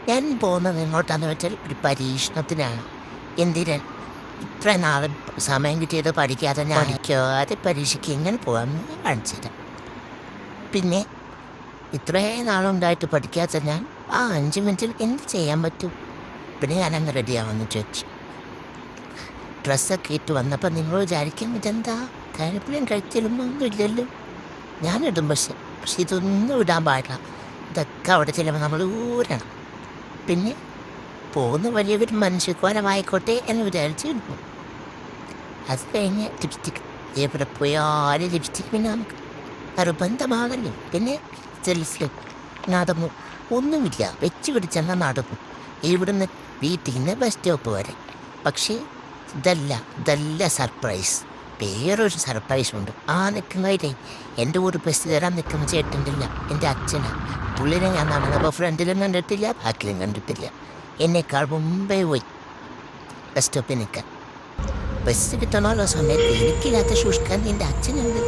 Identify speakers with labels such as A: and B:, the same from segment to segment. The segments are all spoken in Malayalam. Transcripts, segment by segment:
A: ഞാൻ പോകുന്നത് എങ്ങോട്ടാന്ന് വെച്ചാൽ ഒരു പരീക്ഷണത്തിനാണ്. എന്തിന് ഇത്ര നാളും സമയം കിട്ടിയത് പഠിക്കാതെ പരീക്ഷയ്ക്ക് എങ്ങനെ പോകാമെന്ന് കാണിച്ചു തരാം. പിന്നെ ഇത്രയും നാളുണ്ടായിട്ട് പഠിക്കാത്ത ഞാൻ ആ 5 മിനിറ്റിൽ എന്ത് ചെയ്യാൻ പറ്റും? പിന്നെ ഞാനങ്ങ് റെഡിയാവുമെന്ന് ചോദിച്ചു. ഡ്രസ്സൊക്കെ ഇട്ട് വന്നപ്പോൾ നിങ്ങൾ വിചാരിക്കും ഇതെന്താ കഴിപ്പിലും കഴിച്ചിലൊന്നും ഇല്ലല്ലോ. ഞാനിടും പക്ഷെ ഇതൊന്നും ഇടാൻ പാടില്ല. ഇതൊക്കെ അവിടെ ചെല്ലുമ്പോൾ നമ്മൾ ഊരണം. പിന്നെ പോകുന്ന വലിയൊരു മനുഷ്യക്കോലമായിക്കോട്ടെ എന്ന് വിചാരിച്ചിരുന്നു. അത് കഴിഞ്ഞ് ലിപ്സ്റ്റിക് എവിടെ പോയാലും ലിപ്സ്റ്റിക് പിന്നെ നമുക്ക് നിർബന്ധമാകല്ലോ. പിന്നെ സെൽഫിൽ നടന്നു, ഒന്നുമില്ല, വെച്ച് പിടിച്ചെന്നാൽ നടന്നു ഇവിടുന്ന് വീട്ടിൽ നിന്ന് ബസ് സ്റ്റോപ്പ് വരെ. പക്ഷേ ഇതല്ല സർപ്രൈസ്. വേറൊരു സർപ്രൈസ് ഉണ്ട്. ആ നിൽക്കുന്നവരെ എൻ്റെ കൂടെ ബസ് തരാൻ നിൽക്കുന്ന ചേട്ടനില്ല, എൻ്റെ അച്ഛനാണ്. പുള്ളിനെ ഞാൻ നടന്നപ്പോൾ ഫ്രണ്ടിലും കണ്ടിട്ടില്ല, ബാക്കിലും കണ്ടിട്ടില്ല. എന്നേക്കാൾ മുമ്പേ പോയി ബസ് സ്റ്റോപ്പിൽ നിൽക്കാൻ. ബസ് കിട്ടണമല്ലോ സമയത്ത്. എനിക്കില്ലാത്ത സൂക്ഷിക്കാൻ എൻ്റെ അച്ഛനുണ്ട്.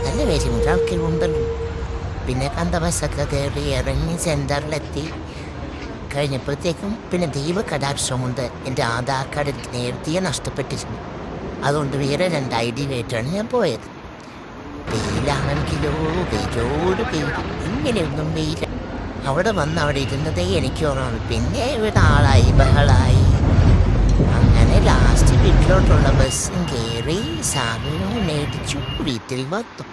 A: നല്ല പേരുണ്ട്, ആൾക്കാർ ഉണ്ടല്ലോ. പിന്നെ കണ്ട ബസ്സൊക്കെ കയറി ഇറങ്ങി സെൻറ്ററിലെത്തി കഴിഞ്ഞപ്പോഴത്തേക്കും പിന്നെ ദൈവകടാക്ഷം കൊണ്ട് എൻ്റെ ആധാർ കാർഡ് നേരത്തെ നഷ്ടപ്പെട്ടിരുന്നു. അതുകൊണ്ട് വേറെ 2 ID ആയിട്ടാണ് ഞാൻ പോയത്. വെയിലാണെങ്കിലോ വെയിലോട് വെയിൽ, ഇങ്ങനെയൊന്നും വെയില. അവിടെ ഇരുന്നതേ എനിക്ക് ഓർമ്മ. പിന്നെ ഇവിടെ ആളായി ബഹളായി. അങ്ങനെ ലാസ്റ്റ് വീട്ടിലോട്ടുള്ള ബസ്സും കയറി സാധനവും മേടിച്ചു വീട്ടിൽ വന്നു.